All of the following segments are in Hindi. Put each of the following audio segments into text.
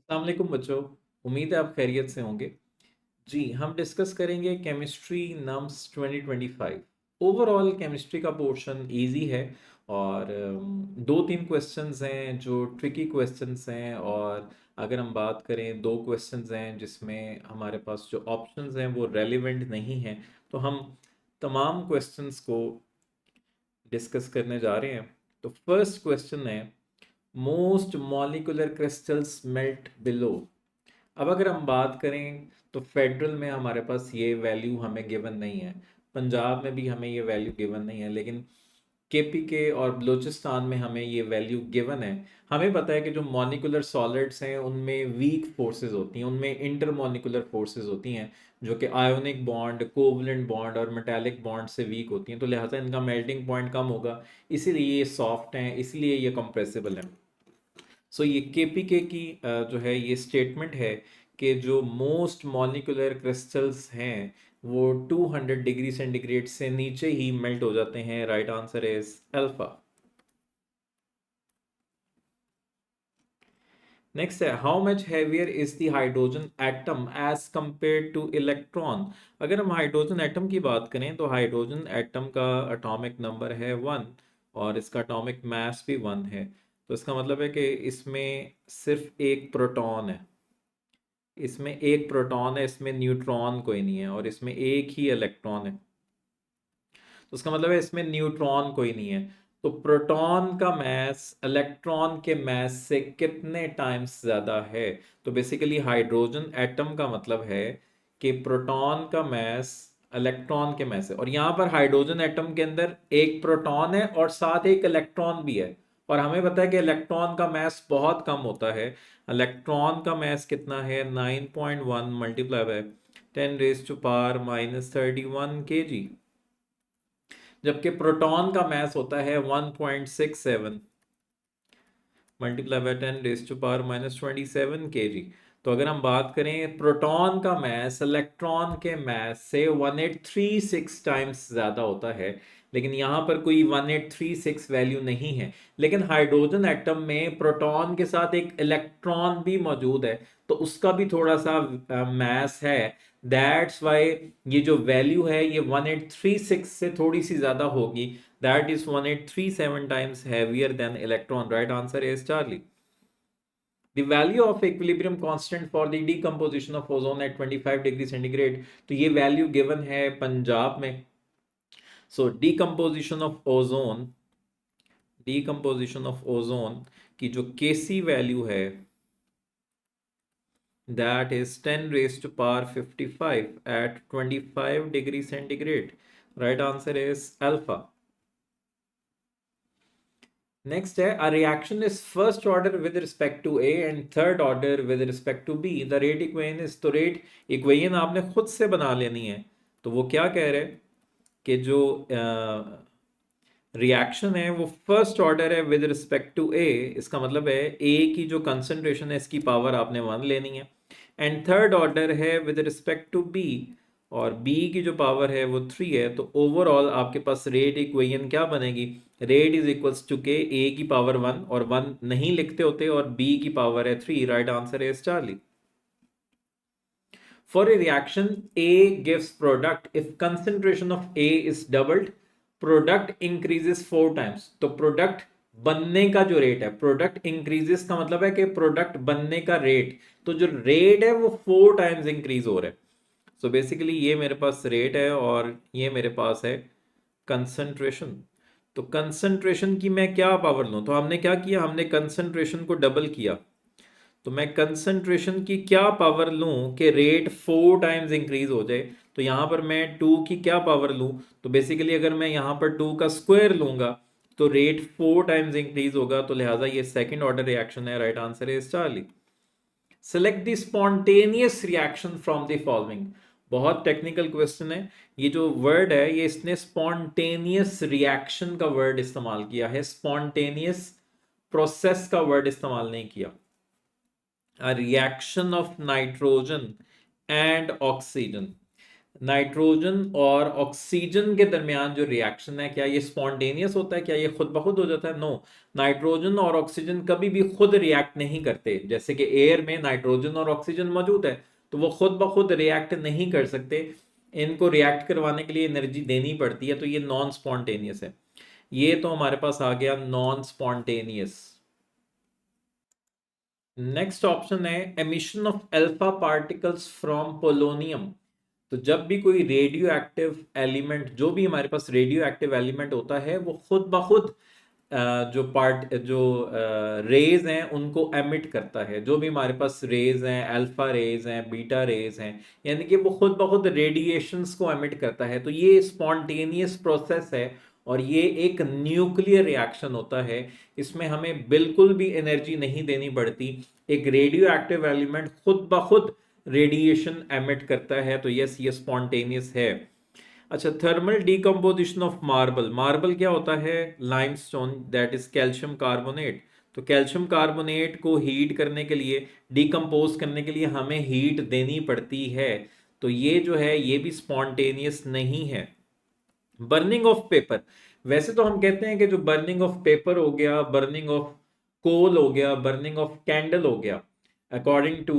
अस्सलाम वालेकुम बच्चों। उम्मीद है आप खैरियत से होंगे। जी, हम डिस्कस करेंगे केमिस्ट्री नम्स 2025। ओवरऑल केमिस्ट्री का पोर्शन इजी है और दो तीन क्वेश्चंस हैं जो ट्रिकी क्वेश्चंस हैं, और अगर हम बात करें दो क्वेश्चंस हैं जिसमें हमारे पास जो ऑप्शंस हैं वो रेलिवेंट नहीं हैं। तो हम तमाम क्वेश्चंस को डिस्कस करने जा रहे हैं। तो फर्स्ट क्वेश्चन है, most molecular crystals melt below. अब अगर हम बात करें तो फेडरल में हमारे पास ये वैल्यू हमें गिवन नहीं है, पंजाब में भी हमें ये वैल्यू गिवन नहीं है, लेकिन केपीके और बलूचिस्तान में हमें ये वैल्यू गिवन है। हमें पता है कि जो मॉलिक्यूलर सॉलिड्स हैं उनमें वीक फोर्सेस होती हैं, उनमें इंटरमॉलिक्यूलर फोर्सेस होती हैं जो कि आयोनिक बॉन्ड, कोवलेंट बॉन्ड और मेटालिक बॉन्ड से वीक होती हैं, तो लिहाजा इनका मेल्टिंग पॉइंट कम होगा, इसीलिए ये सॉफ्ट हैं, इसलिए ये कंप्रेसिबल हैं। सो ये केपीके की जो है ये स्टेटमेंट है कि जो मोस्ट मॉलिक्यूलर क्रिस्टल्स हैं वो 200 डिग्री सेंटीग्रेड से नीचे ही मेल्ट हो जाते हैं। Right answer is alpha. Next है, how much heavier is the hydrogen atom as compare to electron. अगर हम हाइड्रोजन एटम की बात करें तो हाइड्रोजन एटम का एटॉमिक नंबर है 1 और इसका एटॉमिक मास भी 1 है। तो इसका मतलब है कि इसमें सिर्फ एक प्रोटॉन है, इसमें एक प्रोटॉन है, इसमें न्यूट्रॉन कोई नहीं है, और इसमें एक ही इलेक्ट्रॉन है। तो उसका मतलब है इसमें न्यूट्रॉन कोई नहीं है। तो प्रोटॉन का मास इलेक्ट्रॉन के मास से कितने टाइम्स ज़्यादा है? तो बेसिकली हाइड्रोजन एटम का मतलब है कि प्रोटॉन का मास इलेक्ट्रॉन के मास है, और यहाँ पर हाइड्रोजन एटम के अंदर एक प्रोटॉन है और साथ एक इलेक्ट्रॉन भी है, और हमें पता है कि इलेक्ट्रॉन का मास बहुत कम होता है। इलेक्ट्रॉन का मास कितना है? 9.1 मल्टीप्लाई बाय 10⁻⁻31 kg, जबकि प्रोटॉन का मास होता है 1.67 मल्टीप्लाई बाय 10⁻⁻27 kg। तो अगर हम बात करें, प्रोटॉन का मास इलेक्ट्रॉन के मास से 1836 टाइम्स ज़्यादा होता है, लेकिन यहाँ पर कोई 1836 वैल्यू नहीं है। लेकिन हाइड्रोजन एटम में प्रोटॉन के साथ एक इलेक्ट्रॉन भी मौजूद है, तो उसका भी थोड़ा सा मास है। दैट्स वाई ये जो वैल्यू है ये 1836 से थोड़ी सी ज़्यादा होगी। That is 1837 times heavier than electron. Right answer is Charlie. The value of equilibrium constant for the decomposition of ozone at 25 degree centigrade. तो ये वैल्यू गिवन है पंजाब में। So decomposition of ozone की जो Kc वैल्यू है that is 10 raised to power 55 at 25 degree centigrade. Right answer is alpha. Next है, a reaction is first order with respect to A and third order with respect to B. The rate equation is, तो rate equation आपने खुद से बना लेनी है। तो वो क्या कह रहे हैं कि जो रिएक्शन है वो फर्स्ट ऑर्डर है विद रिस्पेक्ट टू ए। इसका मतलब है ए की जो कंसंट्रेशन है इसकी पावर आपने 1 लेनी है, एंड थर्ड ऑर्डर है विद रिस्पेक्ट टू बी, और बी की जो पावर है वो 3 है। तो ओवरऑल आपके पास रेट इक्वेशन क्या बनेगी? रेट इज इक्वल्स टू के ए की पावर 1, और 1 नहीं लिखते होते, और बी की पावर है 3। Right answer is Charlie. For a reaction, A gives product if concentration of A is doubled, product increases 4 times. तो प्रोडक्ट बनने का जो रेट है, प्रोडक्ट इंक्रीजेस का मतलब है कि प्रोडक्ट बनने का रेट, तो जो रेट है वो 4 टाइम्स इंक्रीज हो रहा है। सो बेसिकली ये मेरे पास रेट है और ये मेरे पास है कंसंट्रेशन। तो कंसंट्रेशन की मैं क्या पावर लूँ? तो हमने क्या किया, हमने कंसंट्रेशन को डबल किया। तो मैं कंसंट्रेशन की क्या पावर लूं कि रेट 4 टाइम्स इंक्रीज हो जाए? तो यहां पर मैं 2 की क्या पावर लूं? तो बेसिकली अगर मैं यहां पर 2 का स्क्वायर लूंगा तो रेट 4 टाइम्स इंक्रीज होगा, तो लिहाजा ये सेकंड ऑर्डर रिएक्शन है। Right answer is Charlie. Select the spontaneous reaction from the following. बहुत टेक्निकल क्वेश्चन है। ये जो वर्ड है ये इसने स्पॉन्टेनियस रिएक्शन का वर्ड इस्तेमाल किया है, स्पॉन्टेनियस प्रोसेस का वर्ड इस्तेमाल नहीं किया। A reaction of nitrogen and oxygen, nitrogen और ऑक्सीजन के दरमियान जो रिएक्शन है, क्या ये स्पॉन्टेनियस होता है, क्या ये खुद ब खुद हो जाता है? नो। नाइट्रोजन और ऑक्सीजन कभी भी खुद रिएक्ट नहीं करते। जैसे कि एयर में नाइट्रोजन और ऑक्सीजन मौजूद है तो वो खुद ब खुद रिएक्ट नहीं कर सकते, इनको रिएक्ट करवाने के लिए एनर्जी देनी पड़ती है, तो ये नॉन स्पॉन्टेनियस है। ये तो हमारे पास आ गया नॉन स्पॉन्टेनियस। नेक्स्ट ऑप्शन है emission of alpha particles from polonium. तो जब भी कोई रेडियो एक्टिव एलिमेंट, जो भी हमारे पास रेडियो एक्टिव एलिमेंट होता है, वो खुद ब खुद जो रेज हैं उनको एमिट करता है। जो भी हमारे पास रेज हैं, अल्फा रेज हैं, बीटा रेज हैं, यानी कि वो खुद ब खुद रेडिएशंस को एमिट करता है। तो ये स्पॉन्टेनियस प्रोसेस है और ये एक न्यूक्लियर रिएक्शन होता है। इसमें हमें बिल्कुल भी एनर्जी नहीं देनी पड़ती। एक रेडियो एक्टिव एलिमेंट खुद ब खुद रेडिएशन एमिट करता है, तो यस ये स्पॉन्टेनियस है। अच्छा, thermal decomposition of marble. Marble क्या होता है? Limestone, that is calcium carbonate. तो कैल्शियम कार्बोनेट को हीट करने के लिए, डीकम्पोज करने के लिए हमें हीट देनी पड़ती है, तो ये जो है ये भी स्पॉन्टेनियस नहीं है। बर्निंग ऑफ पेपर, वैसे तो हम कहते हैं कि जो बर्निंग ऑफ पेपर हो गया, बर्निंग ऑफ कोल हो गया, बर्निंग ऑफ कैंडल हो गया, अकॉर्डिंग टू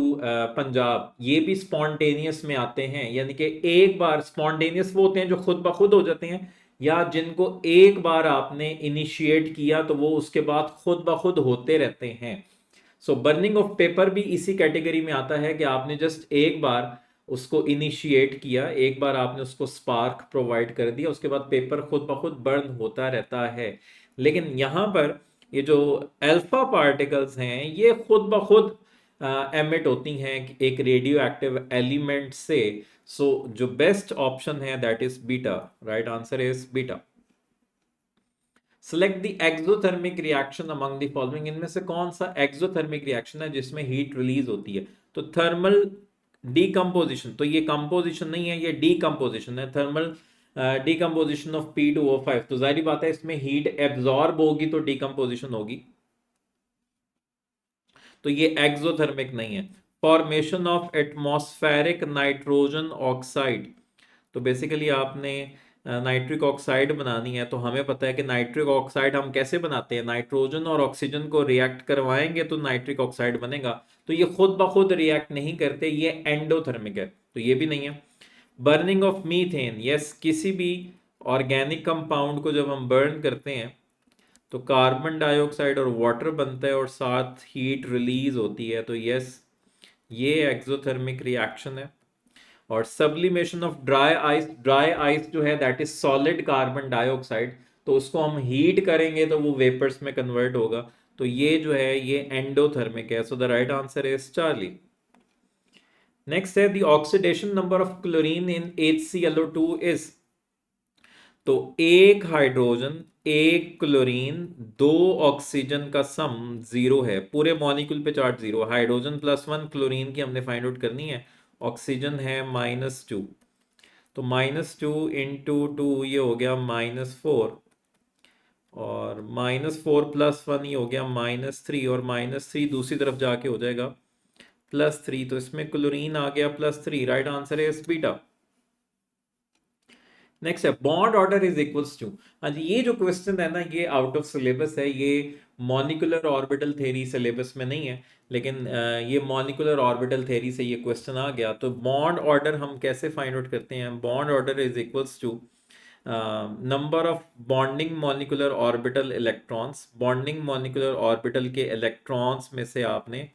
पंजाब, ये भी स्पॉन्टेनियस में आते हैं। यानी कि एक बार, स्पॉन्टेनियस वो होते हैं जो खुद ब खुद हो जाते हैं, या जिनको एक बार आपने इनिशिएट किया तो वो उसके बाद खुद ब खुद होते रहते हैं। सो बर्निंग ऑफ पेपर भी इसी कैटेगरी में आता है कि आपने जस्ट एक बार उसको इनिशिएट किया, एक बार आपने उसको स्पार्क प्रोवाइड कर दिया, उसके बाद पेपर खुद ब खुद बर्न होता रहता है। लेकिन यहाँ पर ये जो अल्फा पार्टिकल्स हैं ये खुद ब खुद एमिट होती हैं एक रेडियो एक्टिव एलिमेंट से। सो जो बेस्ट ऑप्शन है that is beta. Right answer is beta. Select the exothermic reaction among the following. इनमें से कौन सा एक्सोथर्मिक रिएक्शन है जिसमें हीट रिलीज होती है? तो थर्मल डीकम्पोजिशन, तो ये कंपोजिशन नहीं है, ये डीकम्पोजिशन है। थर्मल डीकम्पोजिशन ऑफ P2O5, तो जाहिर बात है इसमें हीट एब्जॉर्ब होगी तो डीकम्पोजिशन होगी, तो ये एक्सोथर्मिक नहीं है। Formation of atmospheric nitrogen oxide, तो बेसिकली आपने नाइट्रिक ऑक्साइड बनानी है, तो हमें पता है कि नाइट्रिक ऑक्साइड हम कैसे बनाते हैं, नाइट्रोजन और ऑक्सीजन को रिएक्ट करवाएंगे तो नाइट्रिक ऑक्साइड बनेगा। तो ये खुद ब खुद रिएक्ट नहीं करते, ये एंडोथर्मिक है, तो ये भी नहीं है। बर्निंग ऑफ मीथेन, यस, किसी भी ऑर्गेनिक कंपाउंड को जब हम बर्न करते हैं तो कार्बन डाइऑक्साइड और वाटर बनता है और साथ हीट रिलीज होती है, तो यस ये एक्सोथर्मिक रिएक्शन है। और sublimation of dry ice, dry ice जो है that is solid carbon dioxide, तो उसको हम हीट करेंगे तो वो वेपर्स में कन्वर्ट होगा, तो ये जो है ये एंडोथर्मिक है। So the right answer is Charlie. Next है the oxidation number of chlorine in HClO2 is. तो एक हाइड्रोजन, एक क्लोरीन, दो ऑक्सीजन का सम 0 है। पूरे मॉलिक्यूल पे चार्ज 0, हाइड्रोजन +1, क्लोरीन की हमने फाइंड आउट करनी है, ऑक्सीजन है -2, तो -2 इंटू 2 ये हो गया -4, और -4 +1 ये हो गया -3, और -3 दूसरी तरफ जाके हो जाएगा +3, तो इसमें क्लोरीन आ गया +3। राइट आंसर है बीटा। नेक्स्ट है bond order is equals to. हाँ जी, ये जो क्वेश्चन है ना ये आउट ऑफ सिलेबस है, ये मॉलिक्यूलर ऑर्बिटल थ्योरी सिलेबस में नहीं है, लेकिन ये मॉलिक्यूलर ऑर्बिटल थ्योरी से ये क्वेश्चन आ गया। तो बॉन्ड ऑर्डर हम कैसे फाइंड आउट करते हैं? Bond order is equals to number of bonding molecular orbital electrons. Bonding molecular orbital के इलेक्ट्रॉन्स में से आपने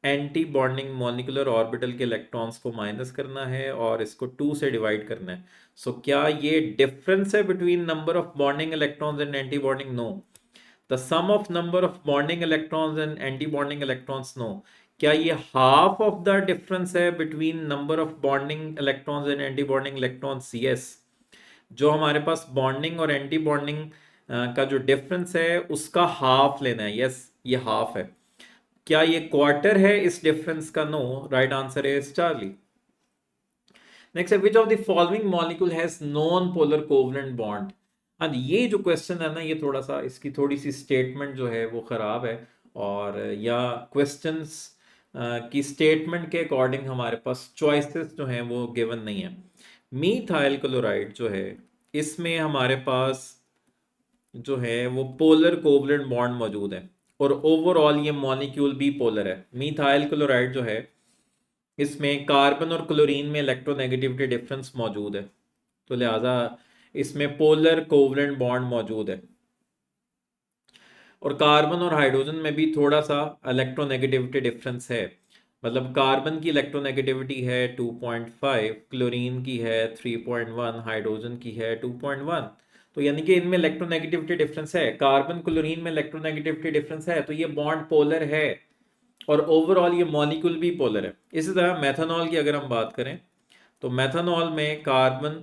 एंटी बॉन्डिंग मॉलिक्यूलर ऑर्बिटल के इलेक्ट्रॉन्स को माइनस करना है और इसको 2 से डिवाइड करना है। सो क्या ये डिफरेंस है between number of bonding electrons and anti bonding? No. The sum of number of bonding electrons and anti bonding electrons? No. क्या ये हाफ ऑफ द डिफरेंस है between number of bonding electrons and anti bonding electrons? Yes. जो हमारे पास बॉन्डिंग और एंटी बॉन्डिंग का जो डिफरेंस है उसका हाफ लेना है। यस, ये हाफ है। क्या ये क्वार्टर है इस डिफरेंस का? No, right answer is Charlie. Next है, which of the following molecule has non polar covalent bond? हाँ जी, ये जो क्वेश्चन है ना, ये थोड़ा सा इसकी थोड़ी सी स्टेटमेंट जो है वो खराब है, और या क्वेश्चंस की स्टेटमेंट के अकॉर्डिंग हमारे पास चॉइसेस जो हैं वो गिवन नहीं है। मीथाइल क्लोराइड जो है, इसमें हमारे पास जो है वो पोलर कोवलेंट बॉन्ड मौजूद है, और ओवरऑल ये मॉलिक्यूल भी पोलर है। मीथाइल क्लोराइड जो है, इसमें कार्बन और क्लोरीन में इलेक्ट्रोनेगेटिविटी डिफरेंस मौजूद है, तो लिहाजा इसमें पोलर कोवलेंट बॉन्ड मौजूद है। और कार्बन और हाइड्रोजन में भी थोड़ा सा इलेक्ट्रोनेगेटिविटी डिफरेंस है, मतलब कार्बन की इलेक्ट्रोनेगेटिविटी है 2.5, क्लोरीन की है 3.1, हाइड्रोजन की है 2.1। तो यानी कि इनमें इलेक्ट्रोनेगेटिविटी डिफरेंस है, कार्बन क्लोरीन में इलेक्ट्रोनेगेटिविटी डिफरेंस है, तो ये बॉन्ड पोलर है, और ओवरऑल ये मॉलिक्यूल भी पोलर है। इसी तरह मेथनॉल की अगर हम बात करें, तो मेथनॉल में कार्बन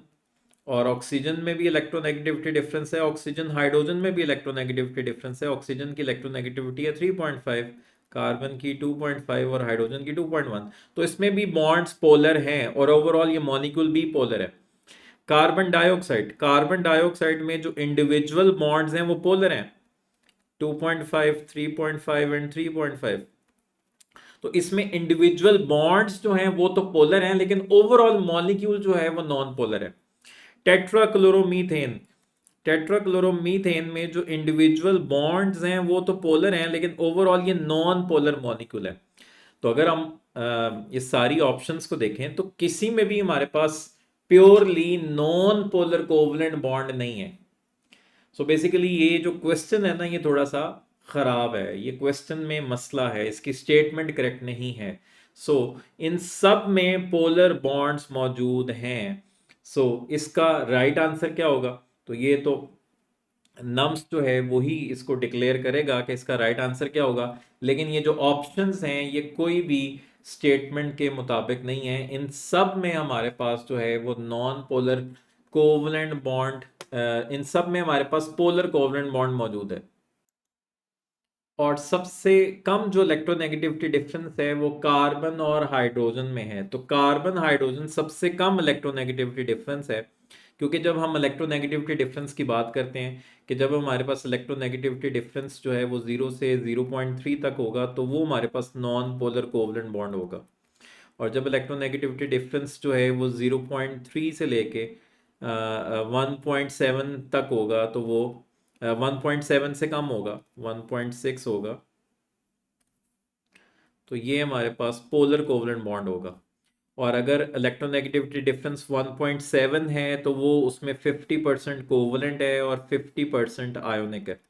और ऑक्सीजन में भी इलेक्ट्रोनेगेटिविटी डिफरेंस है, ऑक्सीजन हाइड्रोजन में भी इलेक्ट्रोनेगेटिविटी डिफरेंस है। ऑक्सीजन की इलेक्ट्रोनेगेटिविटी है 3.5, कार्बन की 2.5 और हाइड्रोजन की 2.1। तो इसमें भी बॉन्ड्स पोलर हैं, और ओवरऑल ये मॉलिक्यूल भी पोलर है। कार्बन डाइऑक्साइड में जो इंडिविजुअल बॉन्ड्स हैं वो पोलर हैं, 2.5, 3.5 एंड 3.5। तो इसमें इंडिविजुअल बॉन्ड्स जो हैं वो तो पोलर हैं, लेकिन ओवरऑल मॉलिक्यूल जो है वो नॉन पोलर है। टेट्राक्लोरोमीथेन, टेट्राक्लोरोमीथेन में जो इंडिविजुअल बॉन्ड्स हैं वो तो पोलर हैं, लेकिन ओवरऑल ये नॉन पोलर मॉलिक्यूल है। तो अगर हम ये सारी ऑप्शंस को देखें, तो किसी में भी हमारे पास purely non polar covalent bond नहीं है। सो बेसिकली ये जो क्वेश्चन है ना, ये थोड़ा सा खराब है, ये क्वेश्चन में मसला है, इसकी स्टेटमेंट करेक्ट नहीं है। सो इन सब में पोलर बॉन्ड्स मौजूद हैं। सो इसका राइट आंसर क्या होगा? तो ये तो नम्स जो है वही इसको डिक्लेयर करेगा कि इसका राइट आंसर क्या होगा, लेकिन ये जो ऑप्शंस हैं ये कोई भी स्टेटमेंट के मुताबिक नहीं है। इन सब में हमारे पास जो है वो नॉन पोलर कोवलेंट बॉन्ड, इन सब में हमारे पास पोलर कोवलेंट बॉन्ड मौजूद है। और सबसे कम जो इलेक्ट्रोनेगेटिविटी डिफरेंस है वो कार्बन और हाइड्रोजन में है। तो कार्बन हाइड्रोजन सबसे कम इलेक्ट्रोनेगेटिविटी डिफरेंस है, क्योंकि जब हम इलेक्ट्रोनेगेटिविटी डिफरेंस की बात करते हैं कि जब हमारे पास इलेक्ट्रोनेगेटिविटी डिफरेंस जो है वो 0 से 0.3 तक होगा, तो वो हमारे पास नॉन पोलर कोवलेंट बॉन्ड होगा। और जब इलेक्ट्रोनेगेटिविटी डिफरेंस जो है वो 0.3 से लेके 1.7 तक होगा, तो वो 1.7 से कम होगा, 1.6 होगा, तो ये हमारे पास पोलर कोवलेंट बॉन्ड होगा। और अगर इलेक्ट्रोनेगेटिविटी डिफरेंस 1.7 है, तो वो उसमें 50% कोवलेंट है और 50% आयोनिक है।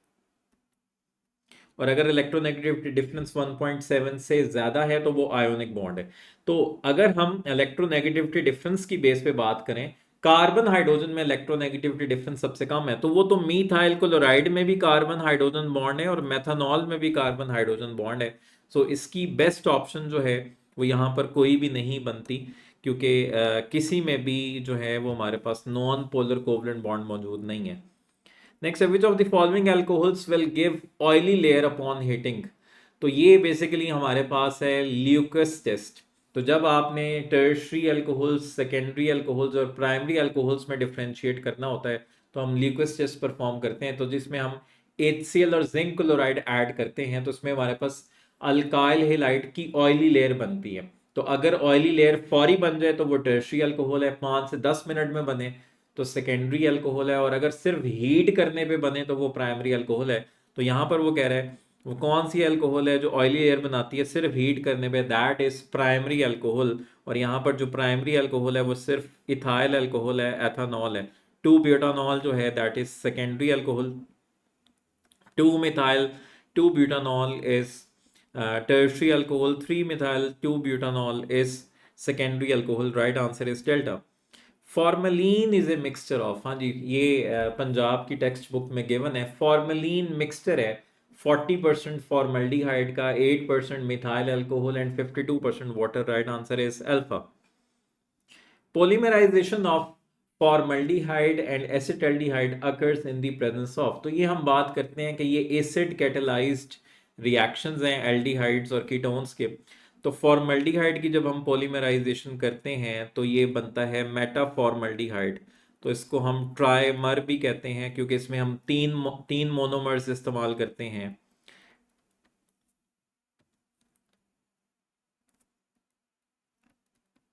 और अगर इलेक्ट्रोनेगेटिविटी डिफरेंस 1.7 से ज़्यादा है तो वो आयोनिक बॉन्ड है। तो अगर हम इलेक्ट्रोनेगेटिविटी डिफरेंस की बेस पे बात करें, कार्बन हाइड्रोजन में इलेक्ट्रोनेगेटिविटी डिफरेंस सबसे कम है, तो वो तो मीथाइल क्लोराइड में भी कार्बन हाइड्रोजन बॉन्ड है और मेथनॉल में भी कार्बन हाइड्रोजन बॉन्ड है। सो इसकी बेस्ट ऑप्शन जो है वो यहाँ पर कोई भी नहीं बनती, क्योंकि किसी में भी जो है वो हमारे पास नॉन पोलर कोवलेंट बॉन्ड मौजूद नहीं है। नेक्स्ट है, which of the following alcohols will give oily layer upon heating? तो ये बेसिकली हमारे पास है ल्यूकस टेस्ट। तो जब आपने टर्शरी अल्कोहल्स, सेकेंडरी अल्कोहल्स और प्राइमरी अल्कोहल्स में डिफ्रेंशिएट करना होता है, तो हम ल्यूकस टेस्ट परफॉर्म करते हैं, तो जिसमें हम HCl और जिंक क्लोराइड ऐड करते हैं, तो इसमें हमारे पास अल्काइल हेलाइड की ऑयली लेयर बनती है। तो अगर ऑयली लेयर फौरी बन जाए तो वो टर्शरी अल्कोहल है, 5 से 10 मिनट में बने तो सेकेंडरी अल्कोहल है, और अगर सिर्फ हीट करने पे बने तो वो प्राइमरी अल्कोहल है। तो यहाँ पर वो कह रहा है वो कौन सी अल्कोहल है जो ऑयली एयर बनाती है सिर्फ हीट करने पे, दैट इज प्राइमरी अल्कोहल। और यहाँ पर जो प्राइमरी अल्कोहल है वो सिर्फ इथाइल अल्कोहल है, एथानॉल है। 2 ब्यूटानॉल जो है that is secondary alcohol. 2 methyl 2 butanol is tertiary alcohol. 3 methyl 2 butanol is secondary alcohol. Right answer is delta. Formalin is a mixture of, हाँ जी, ये पंजाब की टेक्स्ट बुक में गिवन है। फॉर्मेलिन मिक्सचर है 40% फॉर्मल्डिहाइड का, 8% methyl alcohol and 52% water. Right answer is alpha. Polymerization of formaldehyde and acetaldehyde occurs in the presence of. तो ये हम बात करते हैं कि ये एसिड कैटेलाइज्ड रिएक्शंस हैं एल्डिहाइड्स और कीटोन्स के। तो फॉर्मल्डिहाइड की जब हम पॉलीमराइजेशन करते हैं तो ये बनता है मेटाफॉर्मल्डिहाइड। तो इसको हम ट्राइमर भी कहते हैं क्योंकि इसमें हम तीन मोनोमर्स इस्तेमाल करते हैं।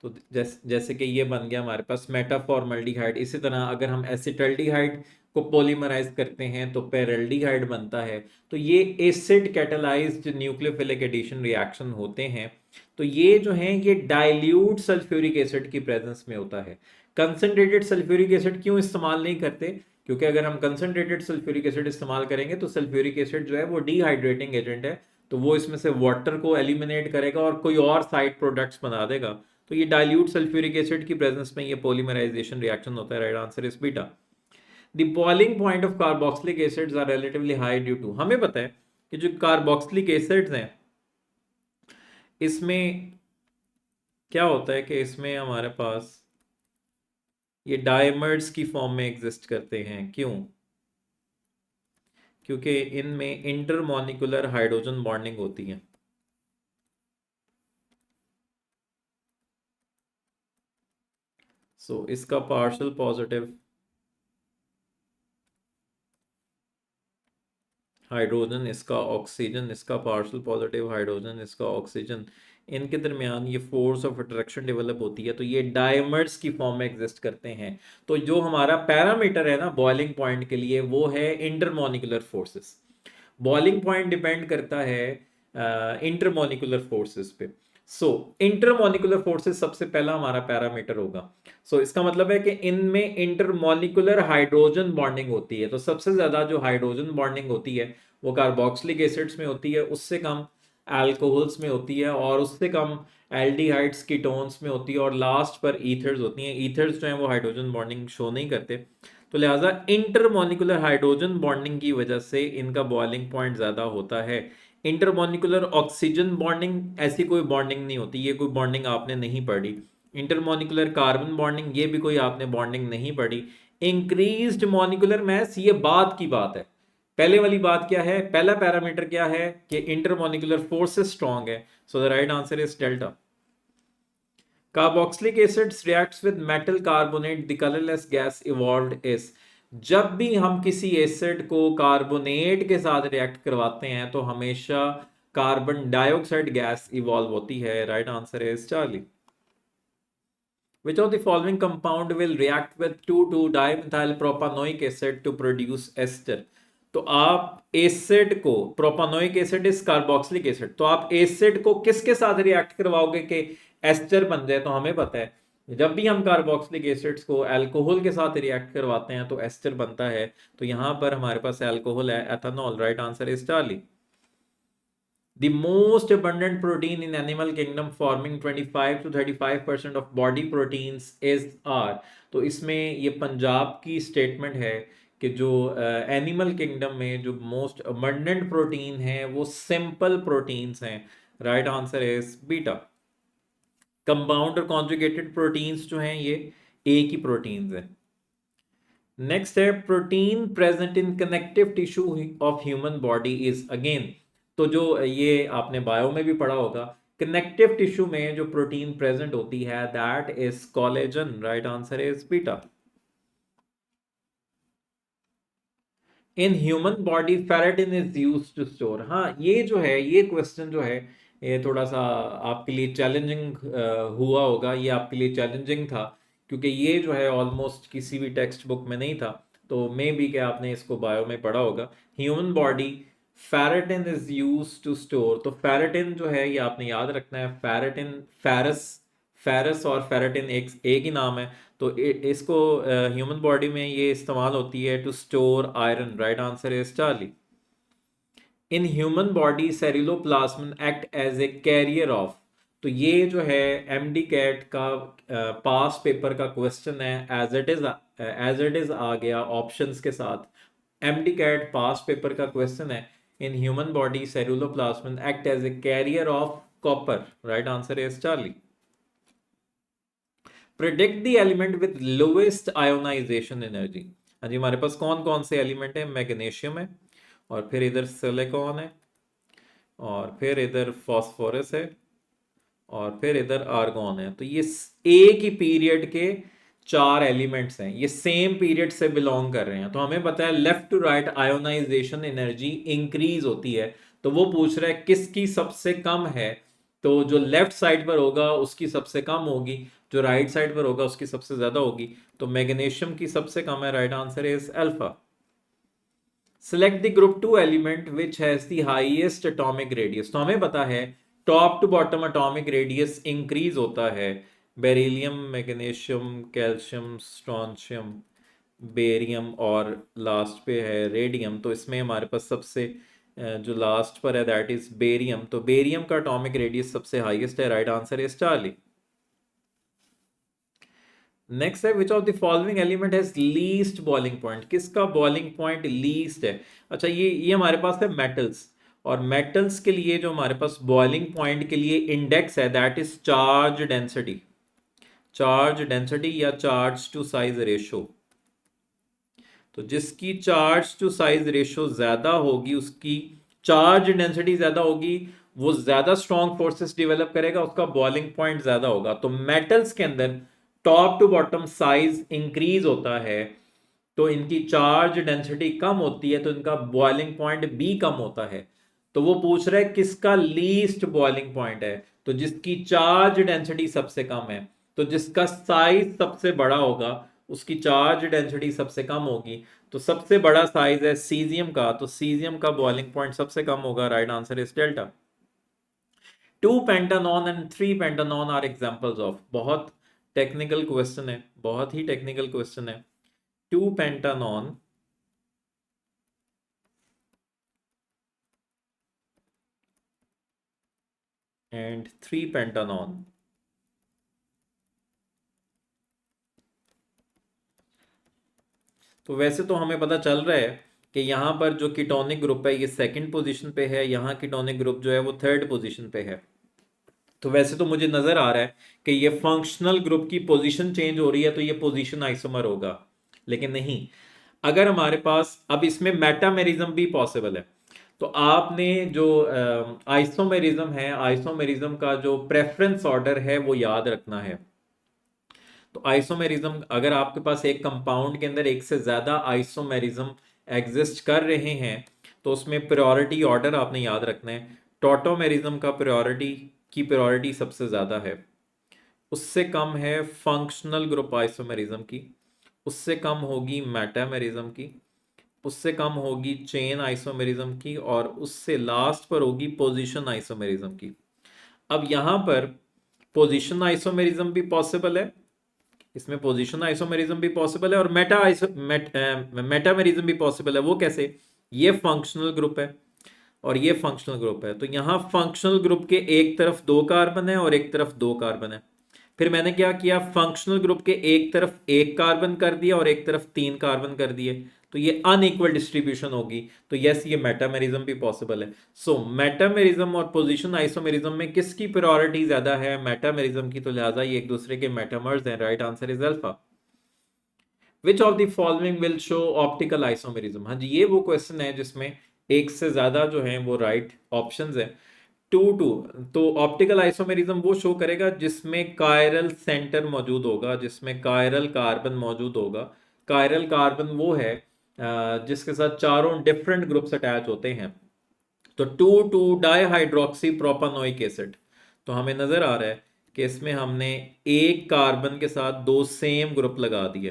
तो जैसे कि ये बन गया हमारे पास मेटाफॉर्मल्डिहाइड। इसी तरह अगर हम एसिटल्डिहाइड को पॉलीमराइज करते हैं तो पेरल्डिहाइड बनता है। तो ये acid catalysed nucleophilic addition reaction होते हैं। तो ये जो हैं ये डाइल्यूट सल्फ्यूरिक एसिड की प्रेजेंस में होता है। कंसनट्रेटेड सल्फ्यूरिक एसिड क्यों इस्तेमाल नहीं करते? क्योंकि अगर हम कंसनट्रेटेड सल्फ्यूरिक एसिड इस्तेमाल करेंगे तो सल्फ्यूरिक एसिड जो है वो डिहाइड्रेटिंग एजेंट है, तो वो इसमें से वाटर को एलिमिनेट करेगा और कोई और साइड प्रोडक्ट्स बना देगा। तो ये डाइल्यूट सल्फ्यूरिक एसिड की प्रेजेंस में ये पॉलीमराइजेशन रिएक्शन होता है। Right answer is beta. The boiling point of carboxylic acids are relatively high due to, हमें पता है कि जो कार्बोक्सिलिक एसिड्स हैं इसमें क्या होता है कि इसमें हमारे पास ये डायमर्स की फॉर्म में एग्जिस्ट करते हैं। क्यों? क्योंकि इनमें इंटरमॉलिक्यूलर हाइड्रोजन बॉन्डिंग होती है। सो इसका पार्शियल पॉजिटिव हाइड्रोजन, इसका ऑक्सीजन, इसका पार्शियल पॉजिटिव हाइड्रोजन, इसका ऑक्सीजन, इनके दरमियान ये फोर्स ऑफ अट्रैक्शन डेवलप होती है। तो ये डायमर्स की फॉर्म में एग्जिस्ट करते हैं। तो जो हमारा पैरामीटर है ना बॉइलिंग पॉइंट के लिए वो है intermolecular forces. Boiling point depend करता है इंटरमॉलिक्यूलर फोर्सेस पे। सो इंटरमॉलिक्यूलर फोर्सेस सबसे पहला हमारा पैरामीटर होगा। इसका मतलब है कि इनमें इंटरमॉलिक्यूलर हाइड्रोजन बॉन्डिंग होती है। तो सबसे ज्यादा जो हाइड्रोजन बॉन्डिंग होती है वो कार्बोक्सिलिक एसिड्स में होती है, उससे कम अल्कोहल्स में होती है, और उससे कम एल्डिहाइड्स कीटोन्स में होती है, और लास्ट पर ईथर्स होती हैं। ईथर्स जो हैं वो हाइड्रोजन बॉन्डिंग शो नहीं करते। तो लिहाजा इंटरमॉलिक्यूलर हाइड्रोजन बॉन्डिंग की वजह से इनका बॉइलिंग पॉइंट ज्यादा होता है। इंटरमॉलिक्यूलर ऑक्सीजन बॉन्डिंग ऐसी कोई बॉन्डिंग नहीं होती, ये कोई बॉन्डिंग आपने नहीं पढ़ी। इंटरमॉलिक्यूलर कार्बन बॉन्डिंग, ये भी कोई आपने बॉन्डिंग नहीं पढ़ी। इंक्रीज्ड मॉलिक्यूलर मास, ये बाद की बात है। पहले वाली बात क्या है? पहला पैरामीटर क्या है कि इंटरमॉलिक्यूलर फोर्सेस स्ट्रांग है। So the right answer is delta. Carboxylic acids reacts with metal carbonate, the colorless gas evolved is। जब भी हम किसी एसिड को कार्बोनेट के साथ रिएक्ट करवाते हैं तो हमेशा कार्बन डाइऑक्साइड गैस इवॉल्व होती है। Right answer is Charlie. Which of the following compound will react with 2,2-dimethyl propanoic acid to produce ester? तो आप एसिड को, propanoic acid is carboxylic acid, तो आप एसिड को किसके साथ रिएक्ट करवाओगे कि एस्टर बन जाए? तो हमें पता है जब भी हम कार्बोक्सिलिक एसिड्स को अल्कोहल के साथ रिएक्ट करवाते हैं तो एस्टर बनता है। तो यहां पर हमारे पास अल्कोहल है, ethanol. Right answer is Charlie. The most abundant protein in animal kingdom forming 25 to 35% of body proteins is are। तो इसमें ये पंजाब की स्टेटमेंट है कि जो एनिमल किंगडम में जो मोस्ट abundant प्रोटीन है वो सिंपल प्रोटीन्स हैं। Right answer is beta. Compound और कॉन्जुगेटेड प्रोटीन्स जो हैं ये एक ही प्रोटीन्स हैं। नेक्स्ट है protein present in connective tissue of human body is again. तो जो ये आपने बायो में भी पढ़ा होगा, कनेक्टिव टिश्यू में जो प्रोटीन प्रेजेंट होती है that is collagen. Right answer is beta. In human body ferritin is used to store. हाँ ये जो है ये क्वेश्चन जो है ये थोड़ा सा आपके लिए चैलेंजिंग हुआ होगा, ये आपके लिए चैलेंजिंग था क्योंकि ये जो है ऑलमोस्ट किसी भी टेक्स्ट बुक में नहीं था। तो मे बी कि आपने इसको बायो में पढ़ा होगा। Human body ferritin is use to store. तो फेरेटिन जो है ये आपने याद रखना है। फेरेटिन, फेरस, फेरस और फेरेटिन एक ही नाम है। तो इसको ह्यूमन बॉडी में ये इस्तेमाल होती है to store iron. Right answer is Charlie. In human body ceruloplasmin act as a carrier of. तो ये जो है एमडी कैट का पास पेपर का क्वेश्चन है। एज इट इज आ गया ऑप्शंस के साथ। एमडी कैट पास पेपर का क्वेश्चन है। In human body ceruloplasmin act as a carrier of copper. Right answer is Charlie. Predict the element with lowest ionization energy. हाँ जी, हमारे पास कौन कौन से एलिमेंट है? मैग्नीशियम है, और फिर इधर सिलिकॉन है, और फिर इधर फास्फोरस है, और फिर इधर आर्गॉन है। तो ये एक ही पीरियड के चार एलिमेंट्स हैं, ये सेम पीरियड से बिलोंग कर रहे हैं। तो हमें पता है left to right ionization energy increase होती है। तो वो पूछ रहा है किसकी सबसे कम है। तो जो लेफ्ट साइड पर होगा उसकी सबसे कम होगी, जो राइट साइड पर होगा उसकी सबसे ज्यादा होगी। तो मैग्नीशियम की सबसे कम है, right answer is alpha. Select the group two element which has the highest atomic radius. तो हमें पता है top to bottom atomic radius increase होता है। Beryllium, magnesium, calcium, strontium, barium, और लास्ट पे है रेडियम। तो इसमें हमारे पास सबसे जो लास्ट पर है दैट इज बेरियम। तो बेरियम का एटॉमिक रेडियस सबसे हाईएस्ट है, right answer is Charlie. Next है which of the following element has least boiling point. किसका बॉइलिंग पॉइंट लीस्ट है? अच्छा, ये हमारे पास है मेटल्स, और मेटल्स के लिए जो हमारे पास बॉइलिंग पॉइंट के लिए इंडेक्स है that is charge density. Charge density या चार्ज टू साइज रेशो। तो जिसकी चार्ज टू साइज रेशो ज्यादा होगी, उसकी चार्ज डेंसिटी ज्यादा होगी, वो ज्यादा स्ट्रॉन्ग फोर्सेस डेवलप करेगा, उसका बॉइलिंग पॉइंट ज्यादा होगा। तो मेटल्स के अंदर top to bottom size increase होता है, तो इनकी चार्ज डेंसिटी कम होती है, तो इनका बॉइलिंग पॉइंट भी कम होता है। तो वो पूछ रहा है किसका लीस्ट बॉइलिंग पॉइंट है। तो जिसकी चार्ज डेंसिटी सबसे कम है, तो जिसका साइज सबसे बड़ा होगा उसकी चार्ज डेंसिटी सबसे कम होगी। तो सबसे बड़ा साइज है सीजियम का, तो सीजियम का बॉइलिंग पॉइंट सबसे कम होगा, right answer is delta. Two pentanone and three pentanone are examples of. बहुत टेक्निकल क्वेश्चन है, बहुत ही टेक्निकल क्वेश्चन है। Two pentanone and three pentanone. तो वैसे तो हमें पता चल रहा है कि यहाँ पर जो कीटोनिक ग्रुप है ये सेकंड पोजीशन पे है, यहाँ कीटोनिक ग्रुप जो है वो थर्ड पोजीशन पे है। तो वैसे तो मुझे नजर आ रहा है कि ये फंक्शनल ग्रुप की पोजीशन चेंज हो रही है, तो ये पोजीशन आइसोमर होगा। लेकिन नहीं, अगर हमारे पास अब इसमें मेटामेरिज्म भी पॉसिबल है। तो आपने जो आइसोमेरिज्म है, आइसोमेरिज्म का जो प्रेफरेंस ऑर्डर है वो याद रखना है। तो आइसोमेरिज्म, अगर आपके पास एक कंपाउंड के अंदर एक से ज्यादा आइसोमेरिज्म एग्जिस्ट कर रहे हैं, तो उसमें प्रायोरिटी ऑर्डर आपने याद रखना है। टॉटोमेरिज्म का प्रायोरिटी सबसे ज्यादा है, उससे कम है फंक्शनल ग्रुप आइसोमेरिज्म की, उससे कम होगी मेटामेरिज्म की, उससे कम होगी चेन आइसोमेरिज्म की, और उससे लास्ट पर होगी पोजीशन आइसोमेरिज्म की। अब यहां पर पोजीशन आइसोमेरिज्म भी पॉसिबल है, इसमें पोजीशन आइसोमेरिज्म भी पॉसिबल है, और मेटामेरिज्म भी पॉसिबल है। वो कैसे? ये फंक्शनल ग्रुप है और ये फंक्शनल ग्रुप है, तो यहाँ फंक्शनल ग्रुप के एक तरफ दो कार्बन है और एक तरफ दो कार्बन है। फिर मैंने क्या किया, फंक्शनल ग्रुप के एक तरफ एक कार्बन कर दिया और एक तरफ तीन कार्बन कर दिए, तो ये अनइक्वल डिस्ट्रीब्यूशन होगी। तो यस, ये मेटामेरिज्म भी पॉसिबल है। सो मेटामेरिज्म और पोजीशन आइसोमेरिज्म में किसकी प्रायोरिटी ज्यादा है? मेटामेरिज्म की। तो लिहाजा ये एक दूसरे के मेटामर्स हैं, right answer is alpha. Which of the following will show optical isomerism. हाँ जी, ये वो क्वेश्चन है जिसमें एक से ज्यादा जो है वो राइट ऑप्शंस है। टू टू, तो ऑप्टिकल आइसोमेरिज्म वो शो करेगा जिसमें कायरल सेंटर मौजूद होगा, जिसमें कायरल कार्बन मौजूद होगा। कायरल कार्बन वो है जिसके साथ चारों डिफरेंट ग्रुप्स अटैच होते हैं। तो two two dihydroxy propanoic acid. तो हमें नजर आ रहा है कि इसमें हमने एक कार्बन के साथ दो सेम ग्रुप लगा दिए,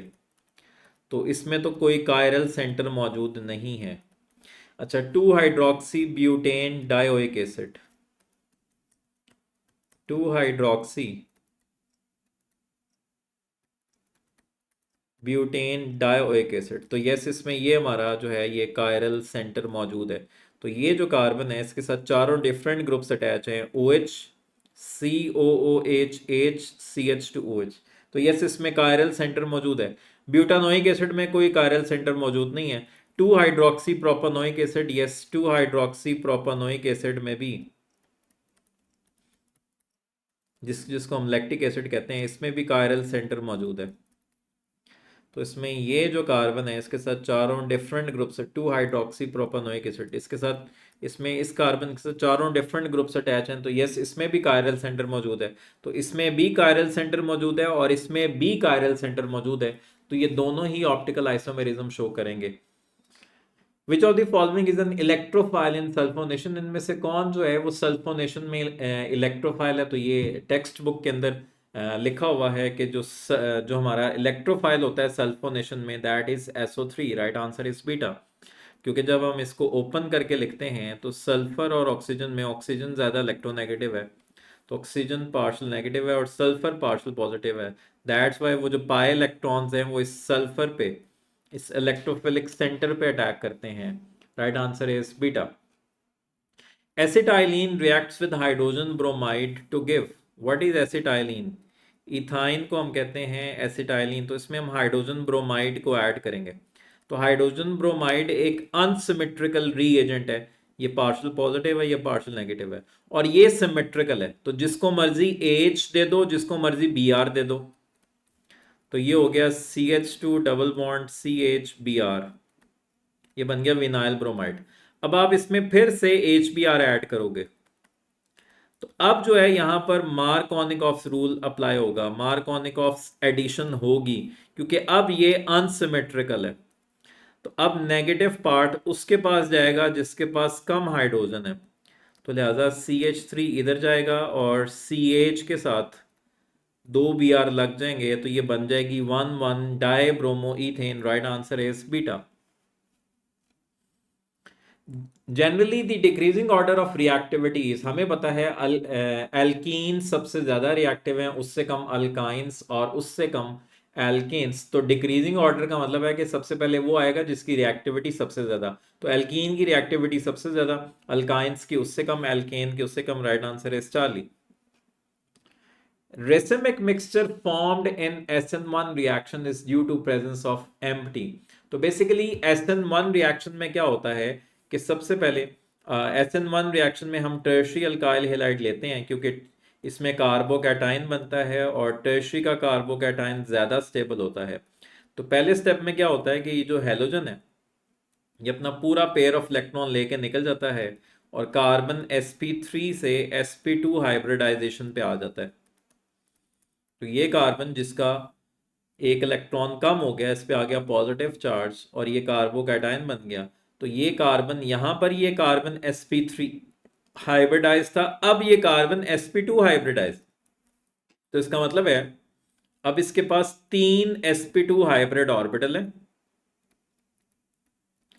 तो इसमें तो कोई कायरल सेंटर मौजूद नहीं है। अच्छा, two hydroxy butane dioic acid. Two hydroxy butane dioic acid. तो यस, इसमें ये हमारा जो है ये कायरल सेंटर मौजूद है। तो ये जो कार्बन है इसके साथ चारों डिफरेंट ग्रुप्स अटैच हैं, O H, C O O H H, C H two O H. तो यस, इसमें कायरल सेंटर मौजूद है। ब्यूटानोइक एसिड में कोई कायरल सेंटर मौजूद नहीं है। Two hydroxy propanoic acid, yes, two hydroxy propanoic acid में भी जिसको हम लैक्टिक एसिड कहते हैं, इसमें भी कायरल सेंटर मौजूद है। तो इसमें ये जो कार्बन है इसके साथ चारों different groups, 2 hydroxy propanoic acid, इसके साथ इसमें इस कार्बन के साथ चारों डिफरेंट ग्रुप्स अटैच हैं। तो यस, इसमें भी कायरल सेंटर मौजूद है। तो इसमें भी कायरल सेंटर मौजूद है और इसमें भी कायरल सेंटर मौजूद है। तो ये दोनों ही ऑप्टिकल आइसोमेरिज्म शो करेंगे। विच of the following is an electrophile in sulphonation, इनमें से कौन जो है वो सल्फोनेशन में इलेक्ट्रोफाइल है? तो ये टेक्स्ट बुक के अंदर लिखा हुआ है कि जो हमारा इलेक्ट्रोफाइल होता है सल्फोनेशन में, that is SO3। Right answer is beta. क्योंकि जब हम इसको ओपन करके लिखते हैं तो सल्फर और ऑक्सीजन में ऑक्सीजन ज़्यादा इलेक्ट्रोनेगेटिव है, तो ऑक्सीजन पार्शल नेगेटिव है और सल्फर पार्शल पॉजिटिव है। दैट्स वाई वो जो पाई इलेक्ट्रॉन्स हैं वो इस सल्फर पे, इस इलेक्ट्रोफिलिक सेंटर पे अटैक करते हैं। Right answer is beta. Acetylene reacts with hydrogen bromide to give, what is acetylene? Ethyne को हम कहते हैं एसिटाइलिन। तो इसमें हम हाइड्रोजन ब्रोमाइड को ऐड करेंगे। तो हाइड्रोजन ब्रोमाइड एक अनसिमेट्रिकल रीएजेंट है, ये पार्शियल पॉजिटिव है, ये पार्शियल नेगेटिव है और ये सिमेट्रिकल है। तो जिसको मर्जी H दे दो, जिसको मर्जी Br दे दो। तो ये हो गया CH2 double bond CH Br, ये बन गया विनाइल ब्रोमाइड। अब आप इसमें फिर से HBr ऐड करोगे तो अब जो है यहां पर मार्कोनिकॉफ्स रूल अप्लाई होगा, मार्कोनिकॉफ्स एडिशन होगी, क्योंकि अब ये अनसिमेट्रिकल है। तो अब नेगेटिव पार्ट उसके पास जाएगा जिसके पास कम हाइड्रोजन है। तो लिहाजा CH3 इधर जाएगा और CH के साथ 2 Br लग जाएंगे, तो ये बन जाएगी 1,1 die bromo ethane. Right answer is beta. Generally the decreasing order of reactivities, हमें पता है एल्कीन सबसे ज्यादा रिएक्टिव हैं, उससे कम अल्काइंस और उससे कम एल्केन्स। तो डिक्रीजिंग ऑर्डर का मतलब है कि सबसे पहले वो आएगा जिसकी रिएक्टिविटी सबसे ज्यादा। तो एल्कीन की रिएक्टिविटी सबसे ज्यादा, अल्काइंस की उससे कम, एल्केन की उससे कम। Right answer is 40। Racemic mixture formed in SN1 reaction is due to presence of empty। तो बेसिकली SN1 रिएक्शन में क्या होता है कि सबसे पहले SN1 रिएक्शन में हम टर्शरी अल्काइल हैलाइड लेते हैं, क्योंकि इसमें कार्बोकैटाइन बनता है और टर्शरी का कार्बोकैटाइन ज्यादा स्टेबल होता है। तो पहले स्टेप में क्या होता है कि ये जो हैलोजन है ये अपना पूरा पेयर ऑफ इलेक्ट्रॉन लेके निकल जाता है और कार्बन sp3 से sp2 हाइब्रिडाइजेशन पे आ जाता है। तो ये कार्बन जिसका एक इलेक्ट्रॉन कम हो गया, इस पे आ गया पॉजिटिव चार्ज और ये कार्बोकैटायन बन गया। तो ये कार्बन यहां पर, ये कार्बन sp3 हाइब्रिडाइज था, अब ये कार्बन sp2 हाइब्रिडाइज। तो इसका मतलब है अब इसके पास 3 sp2 हाइब्रिड ऑर्बिटल है।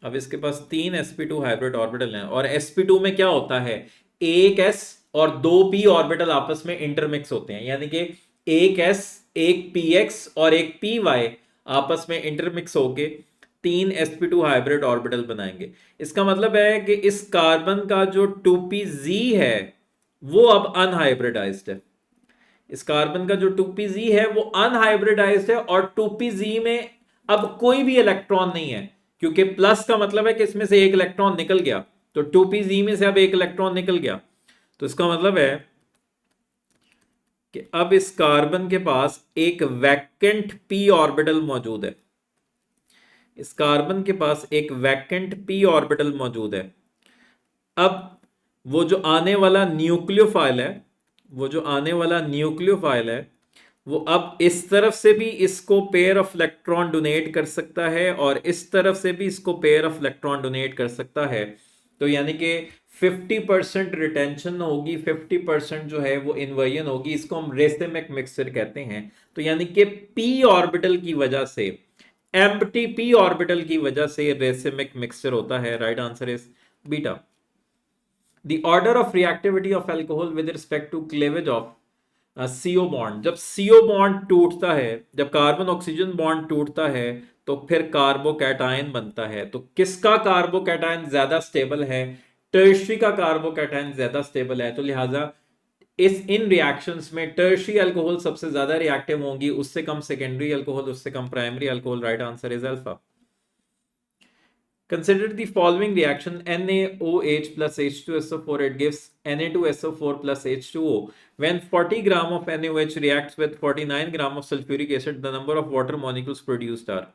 अब इसके पास 3 sp2 हाइब्रिड ऑर्बिटल हैं और sp2 में क्या होता है, एक s और 2p ऑर्बिटल आपस में इंटरमिक्स होते हैं, यानी कि एक s, एक px और एक py आपस में इंटरमिक्स होके 3 sp2 हाइब्रिड ऑर्बिटल बनाएंगे। इसका मतलब है कि इस कार्बन का जो 2pz है वो अब अनहाइब्रिडाइज्ड है। इस कार्बन का जो 2pz है वो अनहाइब्रिडाइज्ड है और 2pz में अब कोई भी इलेक्ट्रॉन नहीं है, क्योंकि प्लस का मतलब है कि इसमें से एक इलेक्ट्रॉन निकल गया। तो 2pz में से अब एक इलेक्ट्रॉन निकल गया, तो इसका मतलब है कि अब इस कार्बन के पास एक वैकेंट p ऑर्बिटल मौजूद है। इस कार्बन के पास एक वैकेंट p ऑर्बिटल मौजूद है। अब वो जो आने वाला न्यूक्लियोफाइल है, वो जो आने वाला न्यूक्लियोफाइल है वो अब इस तरफ से भी इसको पेयर ऑफ इलेक्ट्रॉन डोनेट कर सकता है और इस तरफ से भी इसको पेयर ऑफ इलेक्ट्रॉन डोनेट कर सकता है। तो यानी कि 50% रिटेंशन होगी, 50% जो है वो इन्वर्जन होगी। इसको हम रेसिमिक मिक्सचर कहते हैं। तो यानी कि p ऑर्बिटल की वजह से, एम्प्टी p ऑर्बिटल की वजह से रेसिमिक मिक्सचर होता है। Right answer is beta. The order of reactivity of alcohol with respect to cleavage of CO bond, जब CO बॉन्ड टूटता है, जब कार्बन ऑक्सीजन बॉन्ड टूटता है तो फिर कार्बोकैटायन बनता है। तो किसका कार्बोकैटायन ज्यादा स्टेबल है? टर्शरी का कार्बोकैटायन ज्यादा स्टेबल है। तो लिहाजा इन रिएक्शंस में टर्शरी अल्कोहल सबसे ज्यादा रिएक्टिव होंगी, उससे कम सेकेंडरी अल्कोहल, उससे कम primary alcohol. Right answer is alpha. Consider the following reaction NaOH plus H2SO4, it gives Na2SO4 plus H2O. When 40 gram of NaOH reacts with 49 gram of sulfuric acid, the number of water molecules produced are.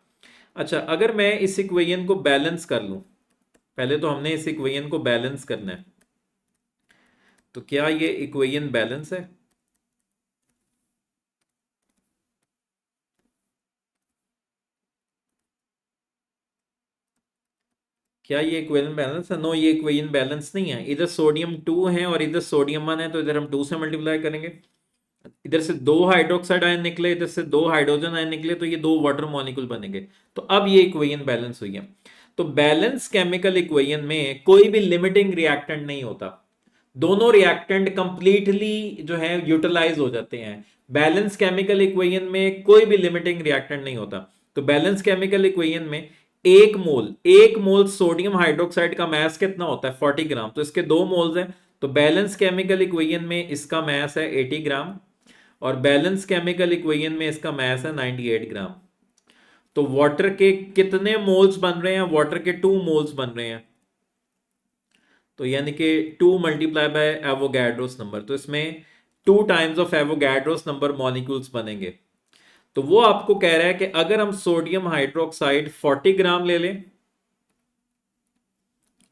अच्छा, अगर मैं इस इक्वेशन को बैलेंस कर लूं, पहले तो हमने इस इक्वेशन को बैलेंस करना है, तो क्या ये इक्वेशन बैलेंस है? क्या ये इक्वेशन बैलेंस है? नो, ये इक्वेशन बैलेंस नहीं है। इधर सोडियम 2 है और इधर सोडियम 1 है, तो इधर हम 2 से मल्टीप्लाई करेंगे। इधर से 2 हाइड्रोक्साइड आयन निकले, इधर से 2 हाइड्रोजन आयन निकले, तो ये 2 वाटर मॉलिक्यूल बनेंगे। तो अब ये इक्वेशन बैलेंस हुई है। तो बैलेंस केमिकल इक्वेशन में कोई भी लिमिटिंग रिएक्टेंट नहीं होता, दोनों रिएक्टेंट कंप्लीटली जो है यूटिलाइज हो जाते हैं। बैलेंस केमिकल इक्वेशन में कोई भी लिमिटिंग रिएक्टेंट नहीं होता। तो बैलेंस केमिकल इक्वेशन में एक मोल सोडियम हाइड्रोक्साइड का मास कितना होता है? 40 ग्राम। तो इसके 2 मोल्स हैं, तो बैलेंस केमिकल इक्वेशन में इसका मास है 80 ग्राम और बैलेंस केमिकल इक्वेशन में इसका मास है 98 ग्राम। तो वाटर के कितने मोल्स बन रहे हैं? वाटर के 2 मोल्स बन रहे हैं, तो यानी कि 2 मल्टीप्लाई बाय एवोगैड्रोस नंबर, तो इसमें 2 times of Avogadro's number molecules बनेंगे। तो वो आपको कह रहा है कि अगर हम सोडियम हाइड्रोक्साइड 40 ग्राम ले लें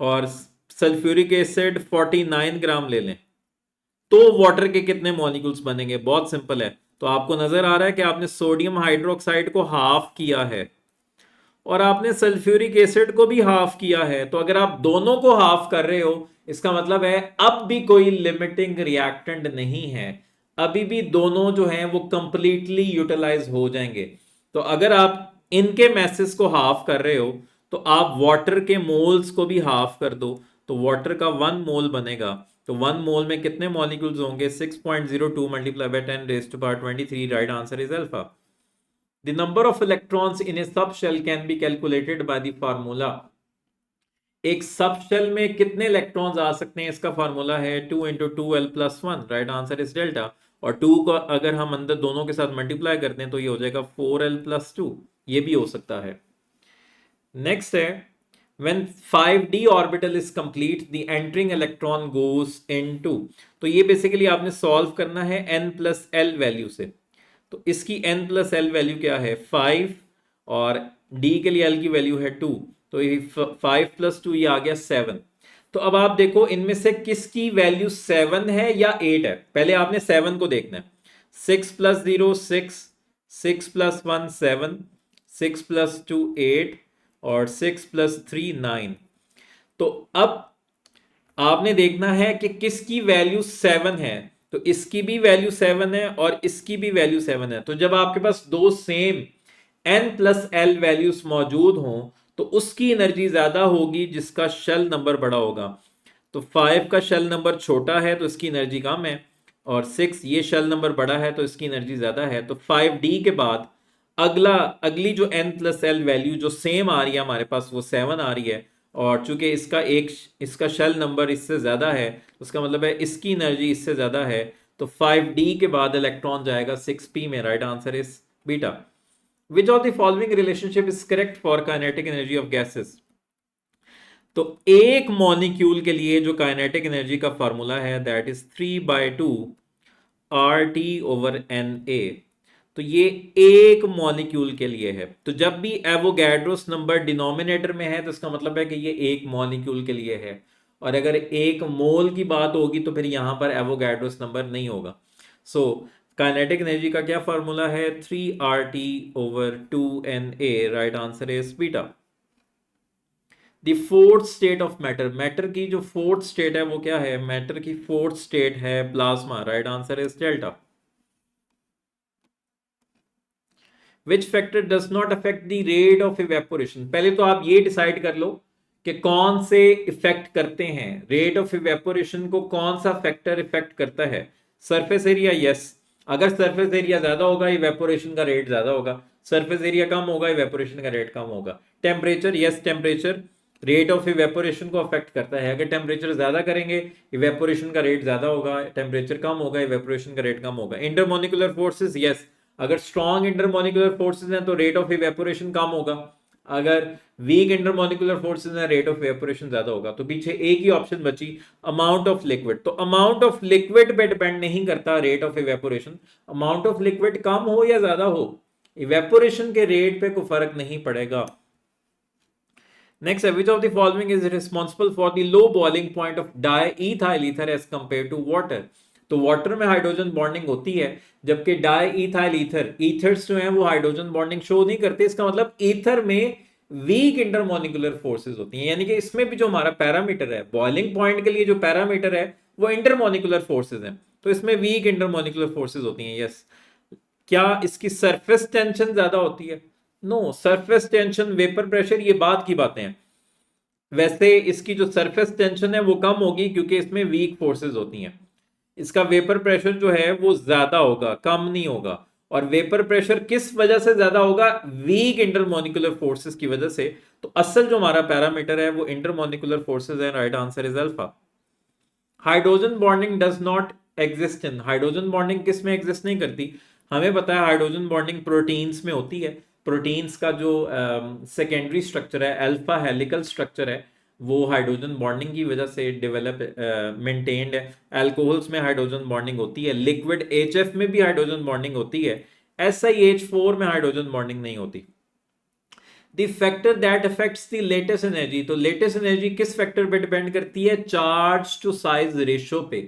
और सल्फ्यूरिक एसिड 49 ग्राम ले लें, तो वाटर के कितने मॉलिक्यूल्स बनेंगे? बहुत सिंपल है। तो आपको नजर आ रहा है कि आपने सोडियम हाइड्रोक्साइड को हाफ किया है और आपने सल्फ्यूरिक एसिड को भी हाफ किया है। तो अगर आप दोनों को हाफ कर रहे हो, इसका मतलब है अब भी कोई लिमिटिंग रिएक्टेंट नहीं है, अभी भी दोनों जो हैं वो कंप्लीटली यूटिलाइज हो जाएंगे। तो अगर आप इनके मैसेज को हाफ कर रहे हो, तो आप वाटर के मोल्स को भी हाफ कर दो, तो वाटर का 1 मोल बनेगा। तो 1 मोल में कितने मॉलिक्यूल्स होंगे? 6.02 multiply by 10 raised to power 23। Right answer is alpha. The number of electrons in a subshell can be calculated by the formula. एक सबशेल में कितने इलेक्ट्रॉन्स आ सकते हैं? इसका फार्मूला है 2 into 2l plus 1। Right answer is delta. और 2 को अगर हम अंदर दोनों के साथ मल्टीप्लाई करते हैं तो ये हो जाएगा 4l प्लस 2। ये भी हो सकता है। नेक्स्ट है when 5d orbital is complete the entering electron goes into। तो ये बेसिकली आपने सॉल्व करना है n प्लस l वैल्यू से। तो इसकी n प्लस l वैल्यू क्या है? 5 और d के लिए l की वैल्यू है 2, तो ये 5 प्लस 2 ये आ गया 7। तो अब आप देखो इनमें से किसकी वैल्यू 7 है या 8 है? पहले आपने 7 को देखना है। 6 प्लस 0 6, 6 प्लस 1 7, 6 प्लस 2 8 और 6 प्लस 3 9। तो अब आपने देखना है कि किसकी वैल्यू 7 है। तो इसकी भी वैल्यू 7 है और इसकी भी वैल्यू 7 है। तो जब आपके पास दो same n plus l values मौजूद हों, तो उसकी एनर्जी ज्यादा होगी जिसका शेल नंबर बड़ा होगा। तो 5 का शेल नंबर छोटा है तो इसकी एनर्जी कम है, और 6 ये शेल नंबर बड़ा है तो इसकी एनर्जी ज्यादा है। तो 5d के बाद अगली जो n प्लस l वैल्यू जो सेम आ रही है हमारे पास वो 7 आ रही है, और चूंकि इसका शेल नंबर इससे ज्यादा है, उसका मतलब है इसकी एनर्जी इससे ज्यादा है। तो 5d के बाद इलेक्ट्रॉन जाएगा 6p में। Right answer is beta. Which of the following relationship is correct for kinetic energy of gases? तो एक मॉलिक्यूल के लिए जो काइनेटिक एनर्जी का फार्मूला है दैट इज 3/2 RT/NA। तो ये एक मॉलिक्यूल के लिए है। तो जब भी एवोगैड्रोस नंबर डिनोमिनेटर में है तो इसका मतलब है कि ये एक मॉलिक्यूल के लिए है, और अगर एक मोल की बात होगी तो फिर यहां पर एवोगैड्रोस नंबर नहीं होगा। सो काइनेटिक एनर्जी का क्या फार्मूला है? 3RT/2NA। Right answer is beta. The fourth state of matter, matter की जो फोर्थ स्टेट है वो क्या है? मैटर की फोर्थ स्टेट है plasma. Right answer is delta. Which factor does not affect the rate of evaporation? पहले तो आप ये डिसाइड कर लो कि कौन से इफेक्ट करते हैं रेट ऑफ इवेपोरेशन को, कौन सा फैक्टर इफेक्ट करता है? Surface area, yes. अगर सरफेस एरिया ज्यादा होगा इवेपोरेशन का रेट ज्यादा होगा, सरफेस एरिया कम होगा इवेपोरेशन का रेट कम होगा। Temperature, yes, temperature rate of evaporation को अफेक्ट करता है। अगर टेम्परेचर ज्यादा करेंगे इवेपोरेशन का रेट ज्यादा होगा, टेम्परेचर कम होगा इवेपोरेशन का रेट कम होगा। इंटरमोलिकुलर फोर्सेस, यस, अगर स्ट्रॉन्ग इंटरमोलिकुलर फोर्सेस हैं तो रेट ऑफ इवेपोरेशन कम होगा, अगर वीक इंटरमोलिकुलर फोर्सेस में रेट ऑफ इवेपोरेशन ज्यादा होगा, तो पीछे एक ही ऑप्शन बची, अमाउंट ऑफ लिक्विड। तो अमाउंट ऑफ लिक्विड पे डिपेंड नहीं करता rate of evaporation. Amount of liquid कम हो या ज्यादा हो, इवेपोरेशन के रेट पे कोई फर्क नहीं पड़ेगा। Next, which of the following is responsible for the low boiling point of diethyl ether as compared to water? तो वाटर में हाइड्रोजन बॉन्डिंग होती है, जबकि डाईइथाइल ईथर, ईथर्स जो हैं वो हाइड्रोजन बॉन्डिंग शो नहीं करते। इसका मतलब ईथर में वीक इंटरमोलिकुलर फोर्सेस होती हैं, यानी कि इसमें भी जो हमारा पैरामीटर है बॉइलिंग पॉइंट के लिए, जो पैरामीटर है वो इंटरमोलिकुलर फोर्सेस हैं, तो इसमें वीक इंटरमोलिकुलर फोर्सेस होती हैं। यस। क्या इसकी सरफेस टेंशन ज्यादा होती है? No, surface tension, vapour pressure, ये बात की बातें हैं। वैसे इसकी जो सरफेस टेंशन है वो कम होगी क्योंकि इसमें वीक फोर्सेस होती हैं। इसका वेपर प्रेशर जो है वो ज्यादा होगा, कम नहीं होगा। और वेपर प्रेशर किस वजह से ज्यादा होगा? वीक इंटरमोलिकुलर फोर्सेस की वजह से। तो असल जो हमारा पैरामीटर है वो इंटरमोलिकुलर फोर्सेस है। Right answer is alpha. Hydrogen bonding does not exist in, hydrogen bonding किस में एग्जिस्ट नहीं करती? हमें पता है हाइड्रोजन बॉन्डिंग प्रोटीन्स में होती है। प्रोटीन्स का जो सेकेंडरी स्ट्रक्चर है, अल्फा हेलिकल स्ट्रक्चर है, वो हाइड्रोजन बॉन्डिंग की वजह से डेवलप मेंटेन्ड है। अल्कोहल्स में हाइड्रोजन बॉन्डिंग होती है, लिक्विड एचएफ में भी हाइड्रोजन बॉन्डिंग होती है, SiH4 में हाइड्रोजन बॉन्डिंग नहीं होती। The factor that affects the latest energy, तो लेटेस्ट एनर्जी किस फैक्टर पे डिपेंड करती है? चार्ज टू साइज रेशो पे,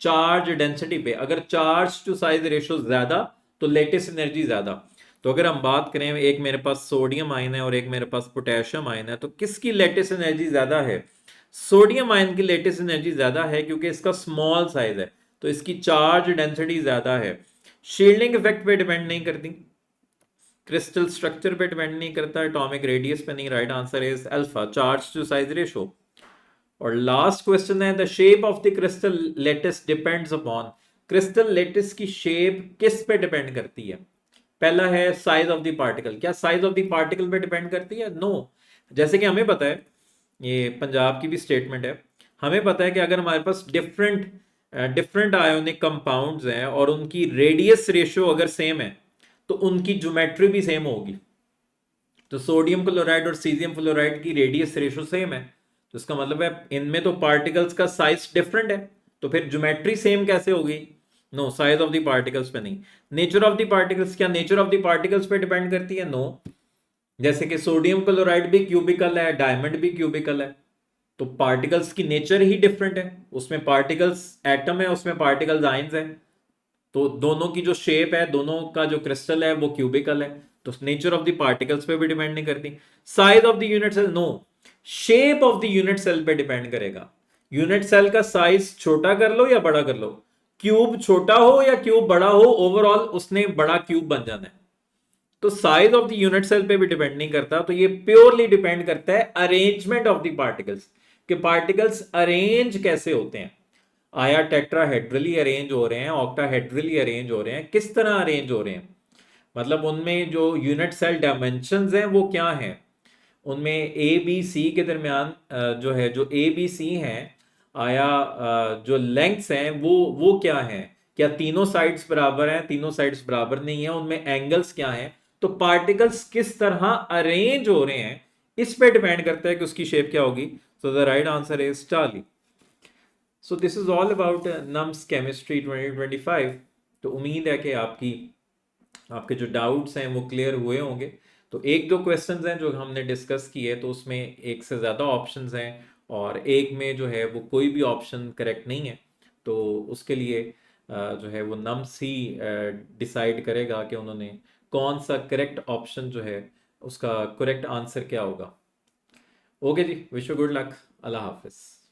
चार्ज डेंसिटी पे। अगर चार्ज टू साइज रेशो ज्यादा तो लेटेस्ट एनर्जी ज्यादा। तो अगर हम बात करें, एक मेरे पास सोडियम आयन है और एक मेरे पास पोटेशियम आयन है, तो किसकी लेटेस्ट एनर्जी ज्यादा है? सोडियम आयन की लेटेस्ट एनर्जी ज्यादा है क्योंकि इसका स्मॉल साइज है, तो इसकी चार्ज डेंसिटी ज्यादा है। शील्डिंग इफेक्ट पे डिपेंड नहीं करती, क्रिस्टल स्ट्रक्चर पे डिपेंड नहीं करता, एटॉमिक रेडियस पे नहीं। Right answer is alpha, charge to size ratio. और लास्ट क्वेश्चन है, the shape of the crystal lattice depends upon, crystal lattice की शेप किस पे डिपेंड करती है? पहला है साइज ऑफ द पार्टिकल, क्या साइज ऑफ द पार्टिकल पे डिपेंड करती है? नो। जैसे कि हमें पता है, ये पंजाब की भी स्टेटमेंट है, हमें पता है कि अगर हमारे पास डिफरेंट डिफरेंट आयोनिक कंपाउंड्स हैं और उनकी रेडियस रेशियो अगर सेम है तो उनकी ज्योमेट्री भी सेम होगी। तो सोडियम क्लोराइड और सीजियम फ्लोराइड की रेडियस रेशियो सेम है, तो इसका मतलब है इनमें तो पार्टिकल्स का साइज डिफरेंट है, तो फिर ज्योमेट्री सेम कैसे होगी? No, size of the particles पे नहीं। नेचर ऑफ द पार्टिकल्स, क्या नेचर ऑफ द पार्टिकल्स पे डिपेंड करती है? नो। जैसे कि सोडियम क्लोराइड भी क्यूबिकल है, डायमंड भी क्यूबिकल है, तो पार्टिकल्स की नेचर ही डिफरेंट है। उसमें पार्टिकल्स एटम है, उसमें पार्टिकल्स आयंस है, तो दोनों की जो शेप है, दोनों का जो क्रिस्टल है वो क्यूबिकल है, तो नेचर ऑफ द पार्टिकल्स पे भी डिपेंड नहीं करती। Size of the unit cell, no, shape of the unit cell पे डिपेंड करेगा। यूनिट सेल का साइज छोटा कर लो या बड़ा कर लो, क्यूब छोटा हो या क्यूब बड़ा हो, ओवरऑल उसने बड़ा क्यूब बन जाना है। तो size of the unit cell पे भी डिपेंड नहीं करता, तो ये प्योरली डिपेंड करता है अरेंजमेंट ऑफ द पार्टिकल्स, कि पार्टिकल्स अरेंज कैसे होते हैं। आया टेट्राहेड्रली अरेंज हो रहे हैं, ऑक्टाहेड्रली अरेंज हो रहे हैं, किस तरह अरेंज हो रहे हैं? मतलब उनमें जो यूनिट सेल डायमेंशंस हैं वो क्या हैं, उनमें ए बी सी के दरमियान जो है, जो ए बी सी हैं, आया जो लेंथ्स हैं वो क्या हैं? क्या तीनों साइड्स बराबर हैं? तीनों साइड्स बराबर नहीं है, उनमें एंगल्स क्या हैं? तो पार्टिकल्स किस तरह अरेंज हो रहे हैं इस पे डिपेंड करता है कि उसकी शेप क्या होगी। सो the right answer is Charlie. So this is all about nums chemistry 2025। तो उम्मीद है कि आपके जो डाउट्स हैं वो क्लियर हुए होंगे। तो एक दो क्वेश्चंस हैं जो हमने डिस्कस किए, तो उसमें एक से ज़्यादा ऑप्शंस हैं और एक में जो है वो कोई भी ऑप्शन करेक्ट नहीं है, तो उसके लिए जो है वो नम्स ही डिसाइड करेगा कि उन्होंने कौन सा करेक्ट ऑप्शन जो है उसका करेक्ट आंसर क्या होगा। ओके जी, wish you good luck. Allah हाफिज़।